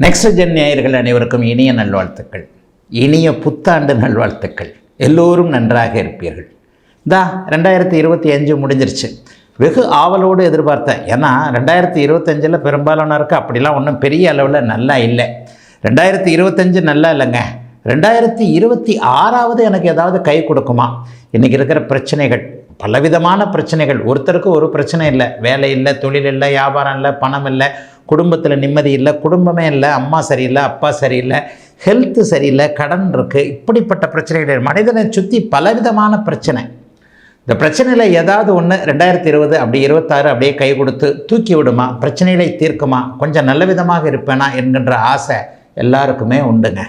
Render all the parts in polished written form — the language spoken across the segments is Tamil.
நெக்ஸ்ட் ஜென் நேயர்கள் அனைவருக்கும் இனிய நல்வாழ்த்துக்கள், இனிய புத்தாண்டு நல்வாழ்த்துக்கள். எல்லோரும் நன்றாக இருப்பீர்கள். 2025 முடிஞ்சிருச்சு. வெகு ஆவலோடு எதிர்பார்த்தேன். ஏன்னா 2025 பெரும்பாலானருக்கு அப்படிலாம் ஒன்றும் பெரிய அளவில் நல்லா இல்லை. 2025 நல்லா இல்லைங்க. 2026 எனக்கு ஏதாவது கை கொடுக்குமா? இன்றைக்கி இருக்கிற பிரச்சனைகள், பலவிதமான பிரச்சனைகள். ஒருத்தருக்கு ஒரு பிரச்சனை இல்லை. வேலை இல்லை, தொழில் இல்லை, வியாபாரம் இல்லை, பணம் இல்லை, குடும்பத்தில் நிம்மதி இல்லை, குடும்பமே இல்லை, அம்மா சரியில்லை, அப்பா சரியில்லை, ஹெல்த்து சரியில்லை, கடன் இருக்குது. இப்படிப்பட்ட பிரச்சனைகள் மனிதனை சுற்றி பலவிதமான பிரச்சனை. இந்த பிரச்சனையில் ஏதாவது ஒன்று 2020 அப்படி 26 அப்படியே கை கொடுத்து தூக்கி விடுமா, பிரச்சனைகளை தீர்க்குமா, கொஞ்சம் நல்ல விதமாக இருப்பேனா என்கின்ற ஆசை எல்லாருக்குமே உண்டுங்க.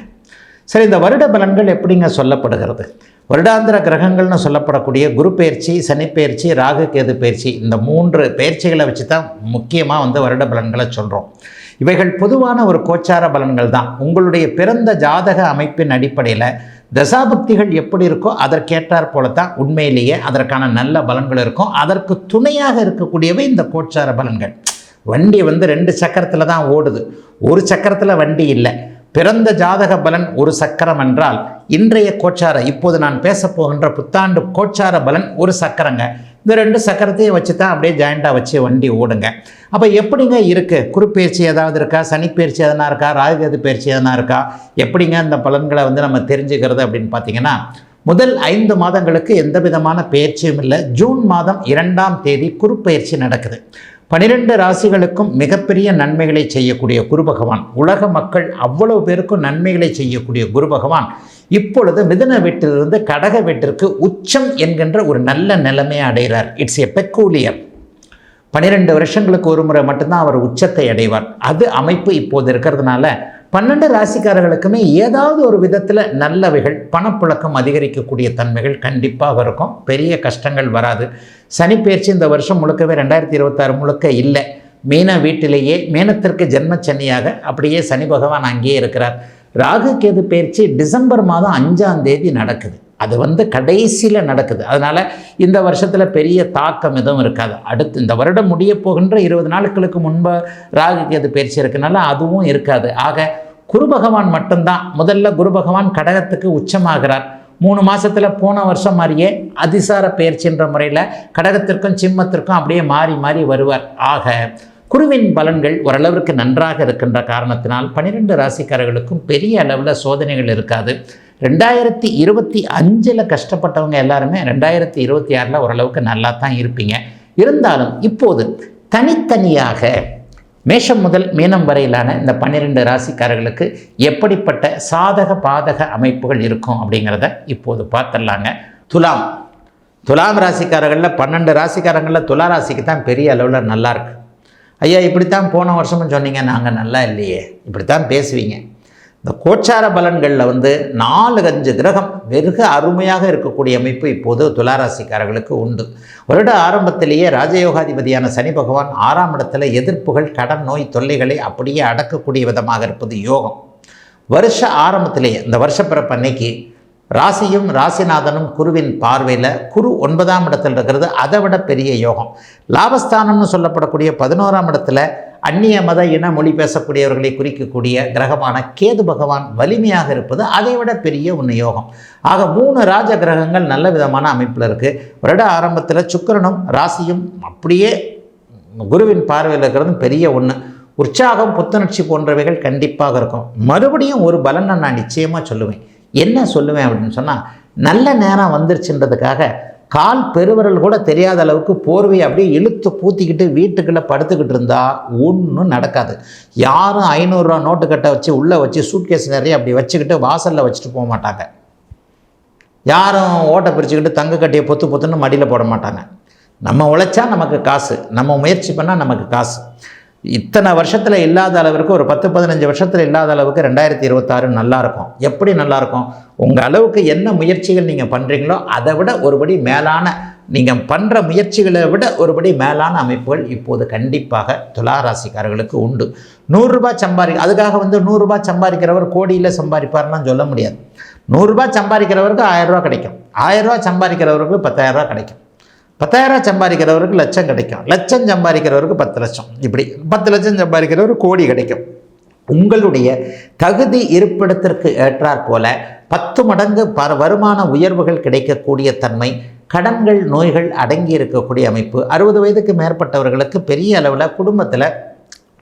சரி, இந்த வருட பலன்கள் எப்படிங்க சொல்லப்படுகிறது? வருடாந்திர கிரகங்கள்னு சொல்லப்படக்கூடிய குரு பயிற்சி, சனி பயிற்சி, ராகு கேது பயிற்சி, இந்த 3 பயிற்சிகளை வச்சு தான் முக்கியமாக வருட பலன்களை சொல்கிறோம். இவைகள் பொதுவான ஒரு கோச்சார பலன்கள் தான். உங்களுடைய பிறந்த ஜாதக அமைப்பின் அடிப்படையில் தசாபக்திகள் எப்படி இருக்கோ அதற்கேற்றாற் போல தான் உண்மையிலேயே அதற்கான நல்ல பலன்கள் இருக்கும். அதற்கு துணையாக இருக்கக்கூடியவை இந்த கோச்சார பலன்கள். வண்டி 2 சக்கரத்தில் தான் ஓடுது, ஒரு சக்கரத்தில் வண்டி இல்லை. பிறந்த ஜாதக பலன் ஒரு சக்கரம் என்றால் இன்றைய கோச்சார, இப்போது நான் பேசப்போகின்ற புத்தாண்டு கோச்சார பலன் ஒரு சக்கரங்க. இந்த 2 சக்கரத்தையும் வச்சு தான் அப்படியே ஜாயிண்டாக வச்சு வண்டி ஓடுங்க. அப்போ எப்படிங்க இருக்குது? குரு பயிற்சி ஏதாவது இருக்கா? சனி பயிற்சி எதனா இருக்கா? ராகுகேது பயிற்சி எதனா இருக்கா? எப்படிங்க இந்த பலன்களை நம்ம தெரிஞ்சுக்கிறது அப்படின்னு பார்த்தீங்கன்னா, முதல் 5 மாதங்களுக்கு எந்த விதமான பயிற்சியும் இல்லை. ஜூன் மாதம் 2ஆம் தேதி குரு பயிற்சி நடக்குது. 12 ராசிகளுக்கும் மிகப்பெரிய நன்மைகளை செய்யக்கூடிய குரு பகவான், உலக மக்கள் அவ்வளவு பேருக்கும் நன்மைகளை செய்யக்கூடிய குரு பகவான் இப்பொழுது மிதுன வீட்டிலிருந்து கடக வீட்டிற்கு உச்சம் என்கின்ற ஒரு நல்ல நிலைமையை அடைகிறார். It's a peculiar. 12 வருஷங்களுக்கு ஒரு முறை மட்டும்தான் அவர் உச்சத்தை அடைவார். அது அமைப்பு இப்போது இருக்கிறதுனால 12 ராசிக்காரர்களுக்குமே ஏதாவது ஒரு விதத்தில் நல்லவைகள், பணப்புழக்கம் அதிகரிக்கக்கூடிய தன்மைகள் கண்டிப்பாக இருக்கும். பெரிய கஷ்டங்கள் வராது. சனி பயிற்சி இந்த வருஷம் முழுக்கவே 2026 முழுக்க இல்லை. மீன வீட்டிலேயே மீனத்திற்கு ஜென்மச்சனியாக அப்படியே சனி பகவான் அங்கேயே இருக்கிறார். ராகு கேது பயிற்சி டிசம்பர் மாதம் 5ஆம் தேதி நடக்குது. அது கடைசியில் நடக்குது. அதனால் இந்த வருஷத்தில் பெரிய தாக்கம் எதுவும் இருக்காது. அடுத்து இந்த வருடம் முடிய போகின்ற 20 நாட்களுக்கு முன்பு ராகு கேது பயிற்சி இருக்கனால அதுவும் இருக்காது. ஆக குரு பகவான் மட்டும்தான். முதல்ல குரு பகவான் கடகத்துக்கு உச்சமாகிறார். 3 மாதத்தில் போன வருஷம் மாதிரியே அதிசார பயிற்சின்ற முறையில் கடகத்திற்கும் சிம்மத்திற்கும் அப்படியே மாறி மாறி வருவார். ஆக குருவின் பலன்கள் ஓரளவிற்கு நன்றாக இருக்கின்ற காரணத்தினால் 12 ராசிக்காரர்களுக்கும் பெரிய அளவில் சோதனைகள் இருக்காது. 2025 கஷ்டப்பட்டவங்க எல்லாருமே 2026 ஓரளவுக்கு நல்லா தான் இருப்பீங்க. இருந்தாலும் இப்போது தனித்தனியாக மேஷம் முதல் மீனம் வரையிலான இந்த 12 ராசிக்காரர்களுக்கு எப்படிப்பட்ட சாதக பாதக அமைப்புகள் இருக்கும் அப்படிங்கிறத இப்போது பார்த்துடலாங்க. துலாம் ராசிக்காரர்களில் 12 ராசிக்காரங்களில் துலா ராசிக்கு தான் பெரிய அளவில் நல்லா இருக்கு. ஐயா, இப்படித்தான் போன வருஷமும் சொன்னீங்க, நாங்கள் நல்லா இல்லையே, இப்படித்தான் பேசுவீங்க. இந்த கோச்சார பலன்களில் 4-5 கிரகம் வெறுக அருமையாக இருக்கக்கூடிய அமைப்பு இப்போது துளாராசிக்காரர்களுக்கு உண்டு. வருட ஆரம்பத்திலேயே ராஜயோகாதிபதியான சனி பகவான் 6ஆம் இடத்துல எதிர்ப்புகள், கடன், நோய் தொல்லைகளை அப்படியே அடக்கக்கூடிய விதமாக இருப்பது யோகம். வருஷ ஆரம்பத்திலேயே இந்த வருஷப்பிறப்பு அன்னைக்கு ராசியும் ராசிநாதனும் குருவின் பார்வையில், குரு 9ஆம் இடத்தில் இருக்கிறது அதை விட பெரிய யோகம். லாபஸ்தானம்னு சொல்லப்படக்கூடிய 11ஆம் இடத்துல அந்நிய மத இன மொழி பேசக்கூடியவர்களை குறிக்கக்கூடிய கிரகமான கேது பகவான் வலிமையாக இருப்பது அதை விட பெரிய ஒன்று யோகம். ஆக 3 ராஜ கிரகங்கள் நல்ல விதமான அமைப்பில் இருக்குது. வருட ஆரம்பத்தில் சுக்கிரனும் ராசியும் அப்படியே குருவின் பார்வையில் இருக்கிறது பெரிய ஒன்று. உற்சாகம், புத்துணர்ச்சி போன்றவைகள் கண்டிப்பாக இருக்கும். மறுபடியும் ஒரு பலனை நான் நிச்சயமாக சொல்லுவேன். என்ன சொல்லுவேன் அப்படின்னு சொன்னால், நல்ல நேரம் வந்துருச்சுன்றதுக்காக கால் பெருவிரல் கூட தெரியாத அளவுக்கு போர்வையை அப்படியே இழுத்து பூத்திக்கிட்டு வீட்டுக்குள்ளே படுத்துக்கிட்டு இருந்தால் ஒன்றும் நடக்காது. யாரும் 500 ரூபா நோட்டு கட்டை வச்சு உள்ளே வச்சு சூட்கேஸ் நிறைய அப்படி வச்சுக்கிட்டு வாசலில் வச்சுட்டு போக மாட்டாங்க. யாரும் ஓட்டை பிரிச்சுக்கிட்டு தங்க கட்டியை பொத்துன்னு மடியில் போட மாட்டாங்க. நம்ம உழைச்சா நமக்கு காசு, நம்ம முயற்சி பண்ணால் நமக்கு காசு. இத்தனை வருஷத்தில் இல்லாத அளவிற்கு, ஒரு 10-15 வருஷத்தில் இல்லாத அளவுக்கு 2026 நல்லாயிருக்கும். எப்படி நல்லாயிருக்கும்? உங்கள் அளவுக்கு என்ன முயற்சிகள் நீங்கள் பண்ணுறீங்களோ அதை விட ஒருபடி மேலான, நீங்கள் பண்ணுற முயற்சிகளை விட ஒருபடி மேலான அமைப்புகள் இப்போது கண்டிப்பாக துளாராசிக்காரர்களுக்கு உண்டு. 100 ரூபாய் அதுக்காக 100 ரூபாய் சம்பாதிக்கிறவர் கோடியில் சம்பாதிப்பார்லாம் சொல்ல முடியாது. 100 ரூபாய் சம்பாதிக்கிறவருக்கு 1000 ரூபா கிடைக்கும். 1000 ரூபா சம்பாதிக்கிறவருக்கு 10,000 ரூபா கிடைக்கும். 10,000 சம்பாதிக்கிறவருக்கு லட்சம் கிடைக்கும். லட்சம் சம்பாதிக்கிறவருக்கு 10 லட்சம். இப்படி 10 லட்சம் சம்பாதிக்கிறவருக்கு கோடி கிடைக்கும். உங்களுடைய தகுதி இருப்பிடத்திற்கு ஏற்றாற் போல 10 மடங்கு வருமான உயர்வுகள் கிடைக்கக்கூடிய தன்மை, கடன்கள் நோய்கள் அடங்கி இருக்கக்கூடிய அமைப்பு. 60 வயதுக்கு மேற்பட்டவர்களுக்கு பெரிய அளவில் குடும்பத்தில்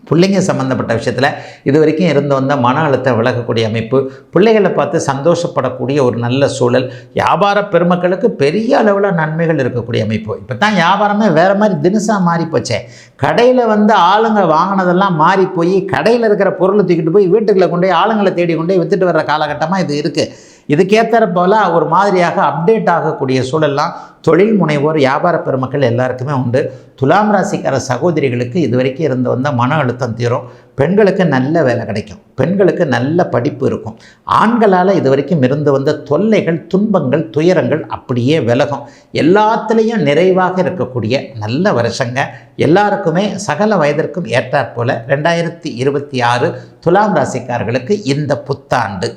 பிள்ளைங்க சம்மந்தப்பட்ட விஷயத்தில் இது வரைக்கும் இருந்து வந்த மன அழுத்தம் விலகக்கூடிய அமைப்பு, பிள்ளைகளை பார்த்து சந்தோஷப்படக்கூடிய ஒரு நல்ல சூழல், வியாபார பெருமக்களுக்கு பெரிய அளவில் நன்மைகள் இருக்கக்கூடிய அமைப்பு. இப்போ தான் வியாபாரமே வேறு மாதிரி தினுசாக மாறி போச்சே. கடையில் வந்து ஆளுங்க வாங்கினதெல்லாம் மாறி போய் கடையில் இருக்கிற பொருளை தூக்கிட்டு போய் வீட்டுக்குள்ளே கொண்டு போய் ஆளுங்களை தேடி கொண்டு போய் விற்றுட்டு வர்ற காலகட்டமாக இது இருக்குது. இதுக்கேற்ற போல் ஒரு மாதிரியாக அப்டேட் ஆகக்கூடிய சூழல்லாம் தொழில் முனைவோர் வியாபார பெருமக்கள் எல்லாருக்குமே உண்டு. துலாம் ராசிக்கார சகோதரிகளுக்கு இதுவரைக்கும் இருந்து வந்த மன அழுத்தம் தீரும். பெண்களுக்கு நல்ல வேலை கிடைக்கும், பெண்களுக்கு நல்ல படிப்பு இருக்கும். ஆண்களால் இதுவரைக்கும் இருந்து வந்த தொல்லைகள், துன்பங்கள், துயரங்கள் அப்படியே விலகும். எல்லாத்துலேயும் நிறைவாக இருக்கக்கூடிய நல்ல வருஷங்க. எல்லாருக்குமே சகல வயதிற்கும் ஏற்றாற்போல் 2026 துலாம் ராசிக்காரர்களுக்கு இந்த புத்தாண்டு